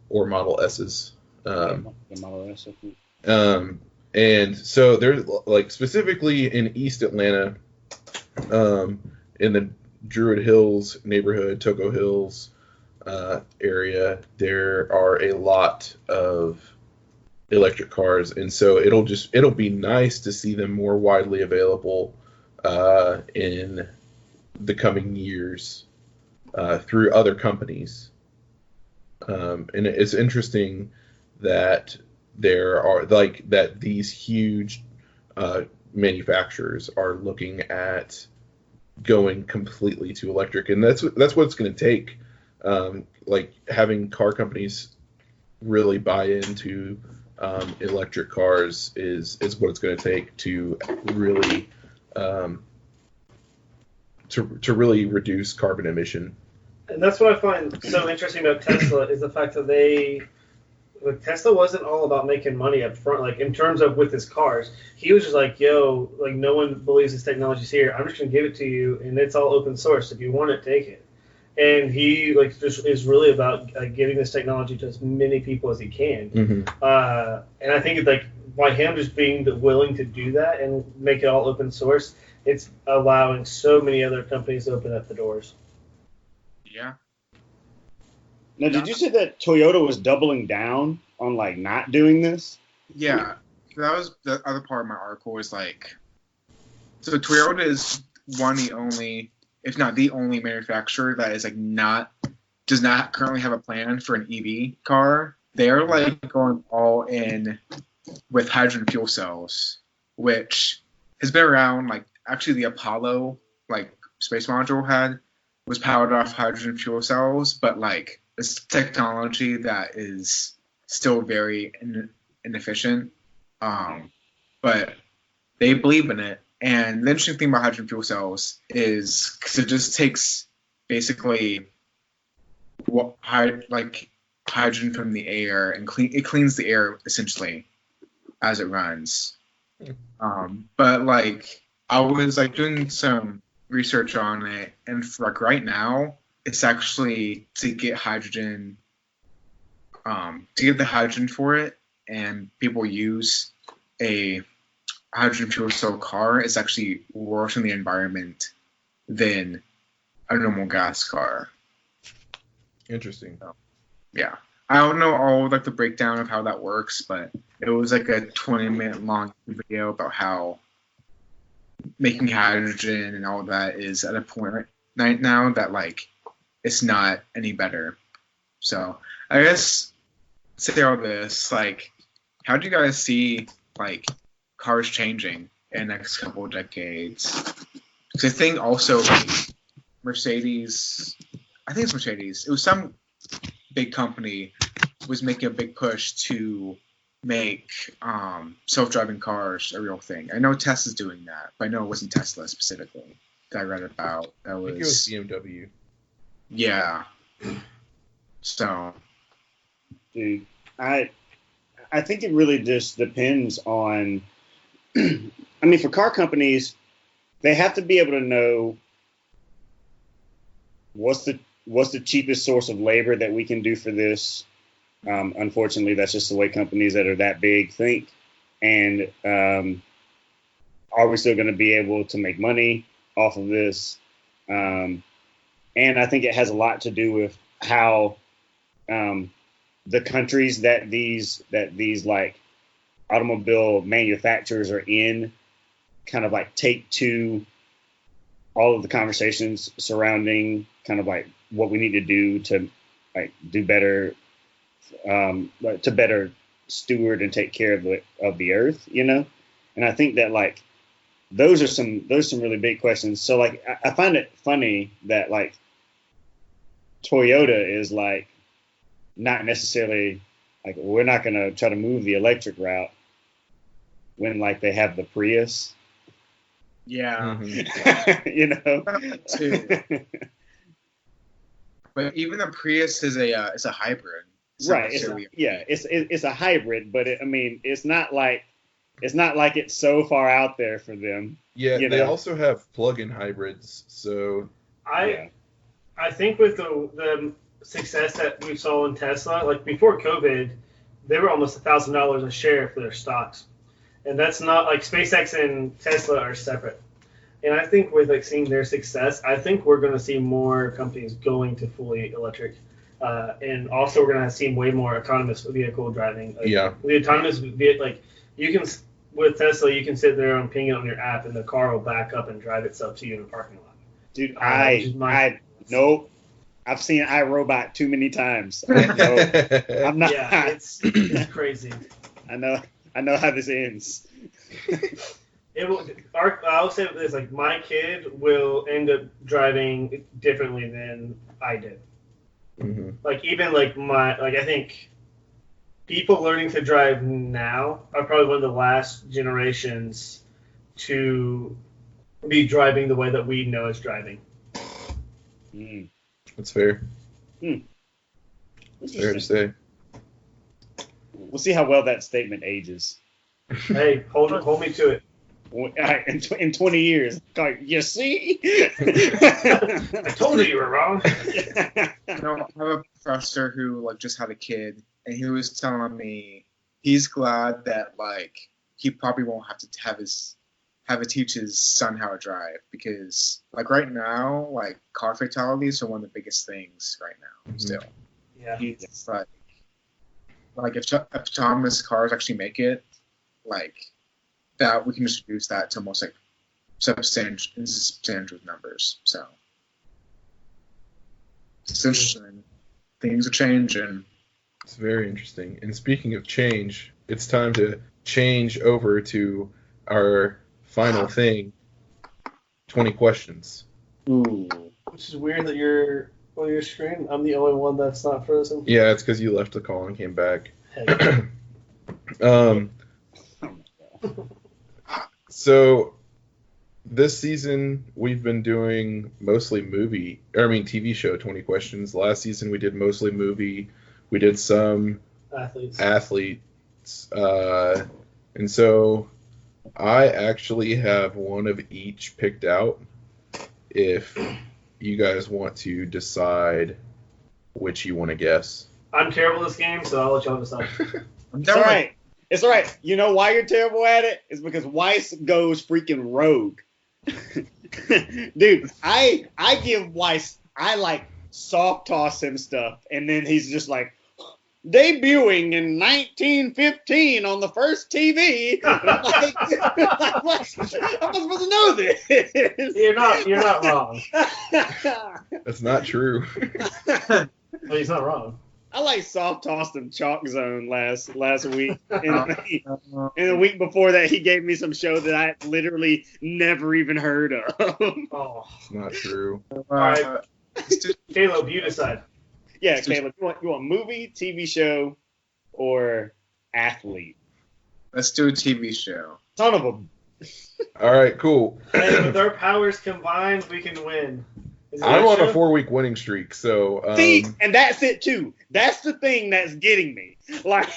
or Model S's. Model S. And so there's specifically in East Atlanta, in the Druid Hills neighborhood, Toco Hills area, there are a lot of electric cars, and so it'll be nice to see them more widely available in the coming years through other companies. And it's interesting that there are that these huge manufacturers are looking at going completely to electric, and that's what it's going to take. Having car companies really buy into electric cars is what it's going to take to really to really reduce carbon emission. And that's what I find so interesting about Tesla is the fact that Tesla wasn't all about making money up front, in terms of with his cars. He was just no one believes this technology's here. I'm just going to give it to you, and it's all open source. If you want it, take it. and he like just is really about giving this technology to as many people as he can. And I think it's like by him just being willing to do that and make it all open source, it's allowing so many other companies to open up the doors. Yeah. Now, did you say that Toyota was doubling down on like not doing this? Yeah. That was the other part of my article was like, so Toyota is one of the only, if not the only manufacturer that is like does not currently have a plan for an EV car. They're like going all in with hydrogen fuel cells, which has been around. Like actually the Apollo like space module was powered off hydrogen fuel cells, but like it's technology that is still very inefficient. But they believe in it. And the interesting thing about hydrogen fuel cells is because it just takes basically hydrogen from the air and it cleans the air essentially as it runs. But like I was like doing some research on it, and for, like right now, it's actually to get hydrogen, to get the hydrogen for it, and people use a hydrogen fuel cell car. It's actually worse in the environment than a normal gas car. Interesting. Yeah. I don't know all like the breakdown of how that works, but it was like a 20-minute long video about how making hydrogen and all that is at a point right now that like it's not any better. So I guess say all this, like, how do you guys see like cars changing in the next couple of decades? Because I think also like, Mercedes, I think it's Mercedes. It was some big company was making a big push to make self-driving cars a real thing. I know Tesla's doing that, but I know it wasn't Tesla specifically that I read about. That was, I think it was BMW. Yeah. So, Dude, I think it really just depends on. I mean, for car companies, they have to be able to know what's the cheapest source of labor that we can do for this. Unfortunately, that's just the way companies that are that big think. And are we still going to be able to make money off of this? And I think it has a lot to do with how the countries that these like automobile manufacturers are in kind of like take to all of the conversations surrounding kind of like what we need to do to like do better, to better steward and take care of the earth, you know? And I think that like those are some really big questions. So like I find it funny that like Toyota is like not necessarily like we're not going to try to move the electric route when like they have the Prius. yeah. You know. Too. But even the Prius is a hybrid. Right. It's a hybrid, but it's not like it's so far out there for them. Yeah, you they know? also have plug-in hybrids. So I think with the success that we saw in Tesla, like before COVID, they were almost $1,000 a share for their stocks, and that's not like SpaceX and Tesla are separate. And I think with like seeing their success, I think we're going to see more companies going to fully electric, and also we're going to see way more autonomous vehicle driving. Like, yeah, the autonomous vehicle, like you can with Tesla, you can sit there and ping it on your app, and the car will back up and drive itself to you in a parking lot. Dude, nope. I've seen iRobot too many times. I'm not. Yeah, it's crazy. I know how this ends. I'll say this: like my kid will end up driving differently than I did. Mm-hmm. Like even I think people learning to drive now are probably one of the last generations to be driving the way that we know as driving. That's fair. That's fair to say. We'll see how well that statement ages. Hey, hold me to it. In 20 years. Like, you see? I told you were wrong. I have a professor who like just had a kid, and he was telling me he's glad that like he probably won't have to have to teach his son how to drive, because like right now, like car fatalities are one of the biggest things right now. Still, Yeah. he's like if autonomous cars actually make it, like that, we can just reduce that to almost like substantial numbers. So it's interesting. Things are changing. It's very interesting. And speaking of change, it's time to change over to our final thing, 20 questions. Ooh. Which is weird that you're on your screen. I'm the only one that's not frozen. Yeah, it's because you left the call and came back. Hey. So this season we've been doing mostly TV show 20 questions. Last season we did mostly movie. We did some athletes. And so I actually have one of each picked out if you guys want to decide which you want to guess. I'm terrible at this game, so I'll let y'all decide. It's all right. It's all right. You know why you're terrible at it? It's because Weiss goes freaking rogue. Dude, I give Weiss, I like soft toss him stuff, and then he's just like, debuting in 1915 on the first TV. I'm like, I'm not supposed to know this. You're not wrong. That's not true. Well, he's not wrong. I like soft tossed him Chalk Zone last week, and the week before that he gave me some show that I literally never even heard of. Oh, It's not true. all right. Caleb, you decide. Yeah, Caleb, you want movie, TV show, or athlete? Let's do a TV show. Son of a. All right, cool. And with our powers combined, we can win. Is it I'm that on a show? 4-week winning streak, so See, and that's it too. That's the thing that's getting me. Like,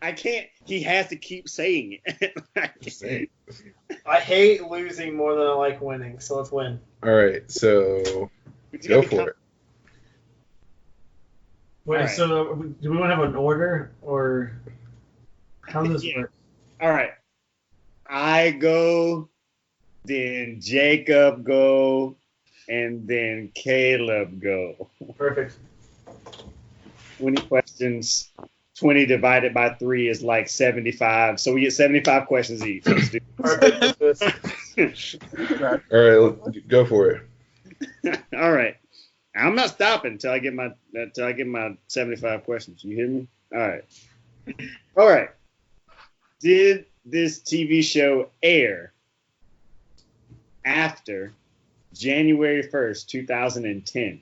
I can't. He has to keep saying it. just saying. I hate losing more than I like winning, so let's win. All right, so go for it. Wait, All right. so do we want to have an order, or how does this work? All right. I go, then Jacob go, and then Caleb go. Perfect. 20 questions. 20 divided by 3 is like 75. So we get 75 questions each. Let's do Perfect. All right, go for it. All right. I'm not stopping until I get my 75 questions. You hear me? All right. Did this TV show air after January 1st, 2010?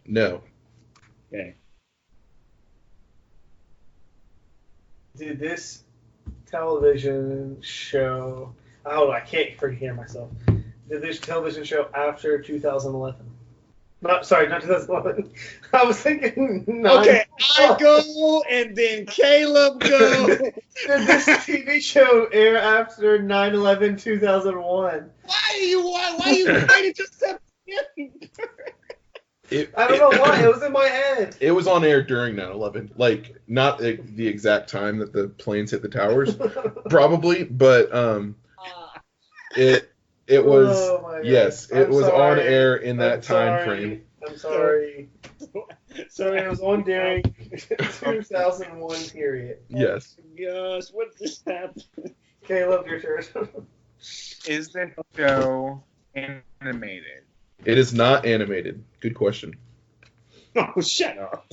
No. Okay. Did this television show... Oh, I can't freaking hear myself. Did this television show after 2011? Not 2011. I was thinking... Okay, I go, and then Caleb go. Did this TV show air after 9/11/2001? Why you waiting till September? I don't know why. It was in my head. It was on air during 9/11, like not the exact time that the planes hit the towers, probably, but it was yes, it was on air in that time frame. I'm sorry. So it was on during 2001 period. Yes. Oh my gosh, what just happened? Caleb, your turn. Is the show animated? It is not animated. Good question. Oh, shut up.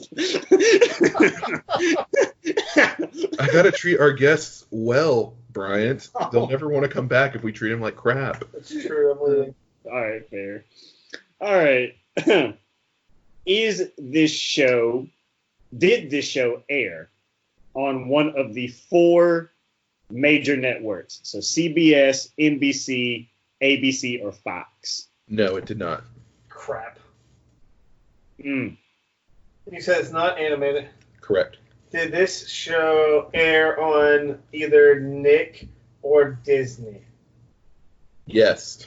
I gotta treat our guests well, Bryant. They'll never want to come back if we treat them like crap. That's true. I'm leaving. All right, fair. All right. Did this show air on one of the 4 major networks? So CBS, NBC, ABC, or Fox? No, it did not. Crap. Mm. You said it's not animated. Correct. Did this show air on either Nick or Disney? Yes.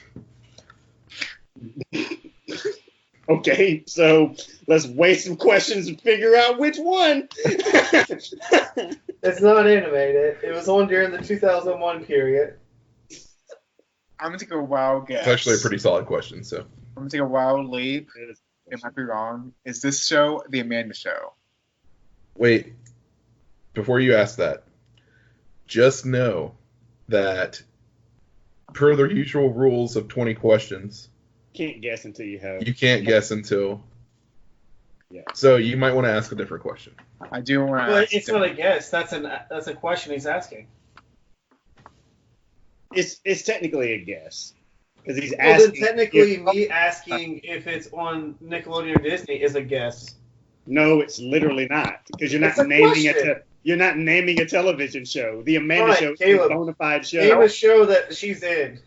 Okay, so let's waste some questions and figure out which one. It's not animated. It was on during the 2001 period. I'm gonna take a wild guess. It's actually a pretty solid question. So I'm gonna take a wild leap. It might be wrong. Is this show the Amanda Show? wait, before you ask that, just know that per the usual rules of 20 questions, Can't guess until you have. you can't guess until. Yeah. So you might want to ask a different question. I do want to. But it's not a guess. That's a question he's asking. It's technically a guess because he's Well, asking. then technically, me asking if it's on Nickelodeon or Disney is a guess. No, it's literally not because you're It's not a naming question. you're not naming a television show. The Amanda Right, Show is Caleb. a bona fide show. Name a show that she's in.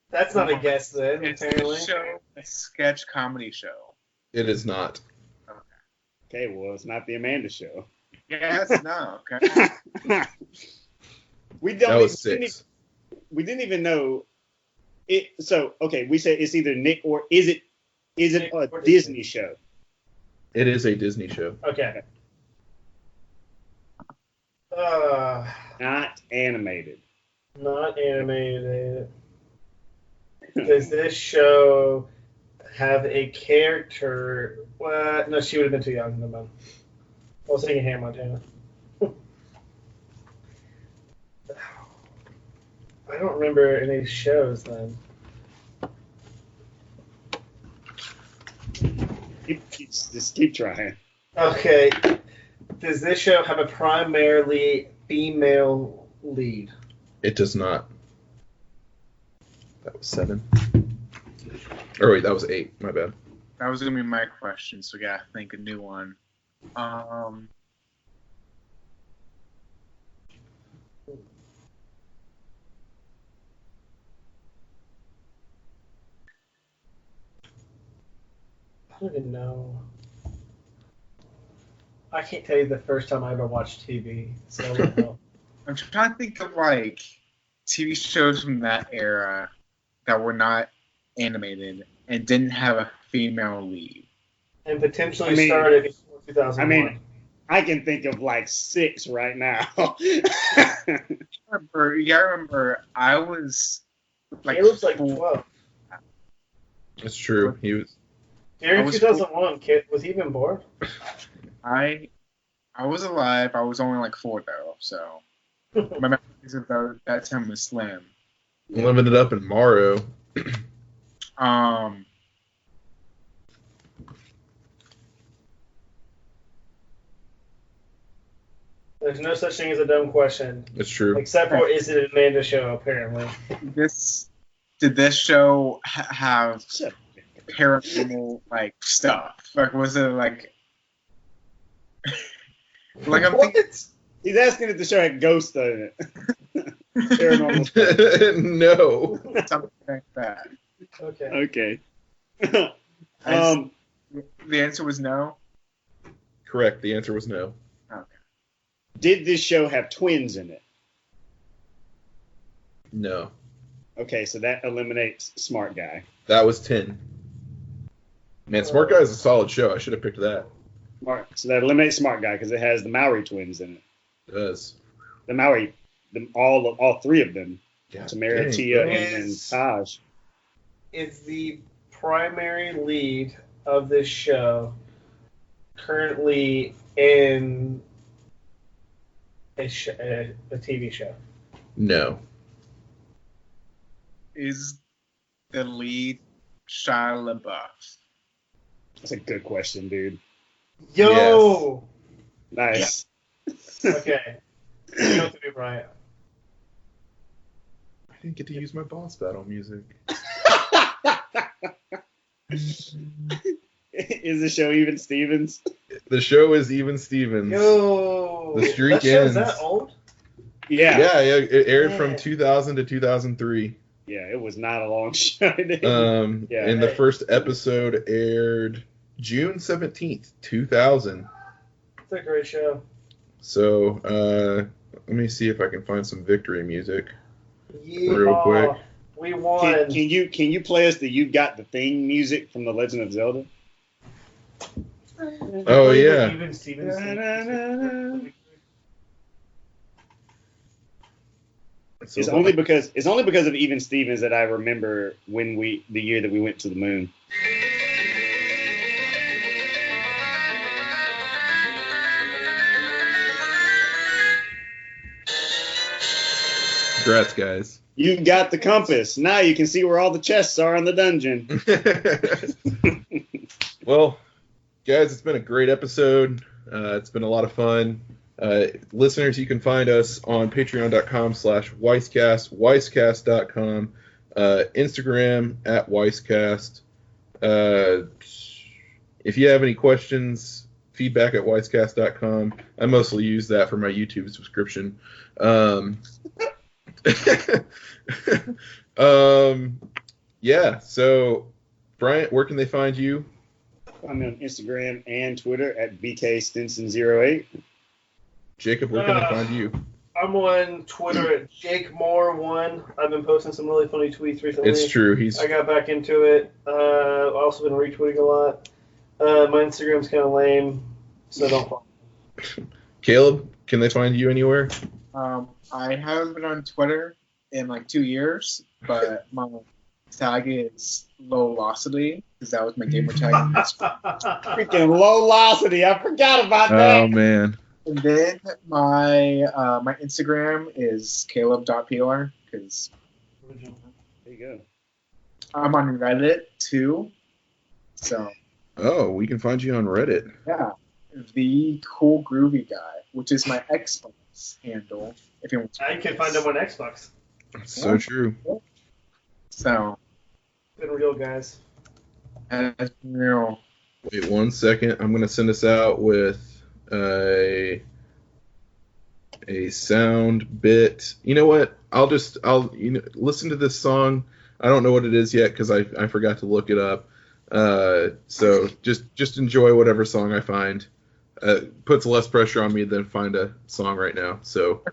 That's not a guess then, It's apparently. a show, a sketch comedy show. It is not. Okay, well, it's not the Amanda Show. Yes, no, okay. We don't. That was we didn't 6. we didn't even know it. So okay, we said it's either Nick or is it Nick a or Disney show? It is a Disney show. Okay. Not animated. Not animated. Does this show have a character? Well, no, she would have been too young. Never mind. I was thinking Hannah Montana. I don't remember any shows then. Just keep trying. Okay. Does this show have a primarily female lead? It does not. That was 7. Or wait, that was 8. My bad. That was gonna be my question, so we gotta think a new one. I don't even know. I can't tell you the first time I ever watched TV, so I don't know. I'm trying to think of like TV shows from that era that were not animated and didn't have a female lead. And potentially I mean- started before 2001. I mean, I can think of like 6 right now. You gotta remember, I was like, It looks like 4. 12. That's true. He was. I During was 2001, kid, was he even born? I was alive. I was only like 4 though, so my memories of that time was slim. Living it up in Morrow. There's no such thing as a dumb question, It's true. except for is it an Amanda show? Apparently, Did this show have Shut up. paranormal like stuff? Like, was it like like I'm what? thinking He's asking if the show had ghosts in it. Paranormal stuff. No. something like that. Okay. Okay. The answer was no. Correct. The answer was no. Did this show have twins in it? No. Okay, so that eliminates Smart Guy. That was 10. Man, Smart Guy is a solid show. I should have picked that. So that eliminates Smart Guy because it has the Maori twins in it. It does. The Maori, all 3 of them. God Tamara, dang, Tia, bro. and Taj. Is the primary lead of this show currently in a TV show? No. Is the lead Shia LaBeouf? That's a good question, dude. Yo. Nice. Okay. You have to be right. I didn't get to use my boss battle music. Is the show Even Stevens? The show is Even Stevens. Yo. The streak that show's ends. that old? Yeah. Yeah, it aired Yeah. from 2000 to 2003. Yeah, it was not a long show. Yeah. And the first episode aired June 17th, 2000. It's a great show. So, let me see if I can find some victory music. Yeehaw. Real quick. We won. Can you play us the "You Got the Thing" music from The Legend of Zelda? Oh yeah. Even Stevens. It's only because of Even Stevens that I remember the year that we went to the moon. Congrats, guys. You got the compass. Now you can see where all the chests are in the dungeon. Well, guys, it's been a great episode. It's been a lot of fun. Listeners, you can find us on patreon.com/Weisscast, weisscast.com, Instagram @Weisscast. If you have any questions, feedback @Weisscast.com. I mostly use that for my YouTube subscription. Yeah, so Bryant, where can they find you? I'm on Instagram and Twitter @BKStinson08. Jacob, where can they find you? I'm on Twitter @JakeMoore1. I've been posting some really funny tweets recently. It's true. I got back into it. I've also been retweeting a lot. My Instagram's kind of lame, so don't follow me. Caleb, can they find you anywhere? I haven't been on Twitter in like 2 years, but my tag is Lowlocity because that was my gamer tag. Freaking Lowlocity. I forgot about that. Oh man. And then my Instagram is caleb.pr because There you go. I'm on Reddit too. So Oh, we can find you on Reddit. yeah, the cool groovy guy, which is my Xbox handle. If you want to. I can find them on Xbox. That's so true. So Been real, guys. that's real. Wait 1 second. I'm gonna send us out with a sound bit. You know what? I'll listen to this song. I don't know what it is yet because I forgot to look it up. So just enjoy whatever song I find. Puts less pressure on me than find a song right now. So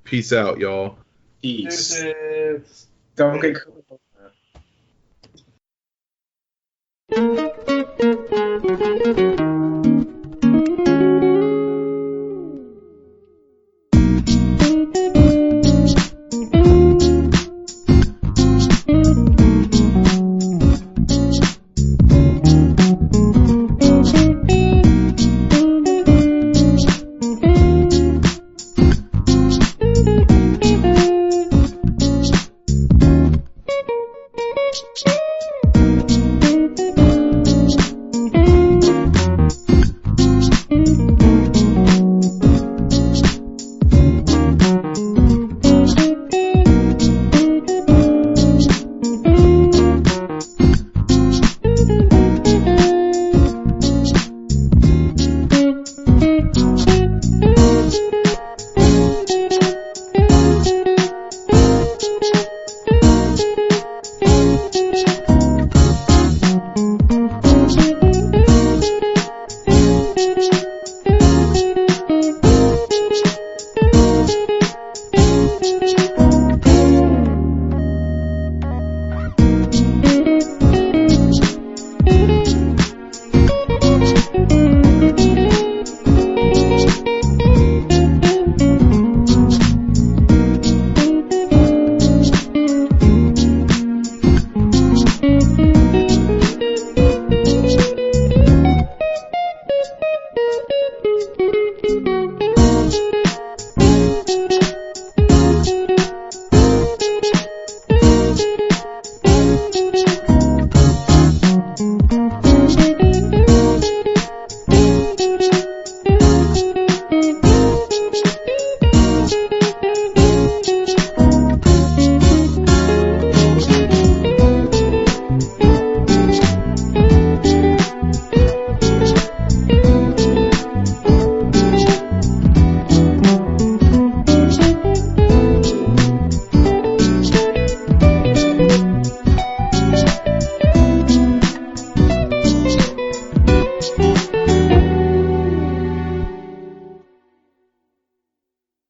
peace out, y'all. Peace. Deuces. Don't get cool.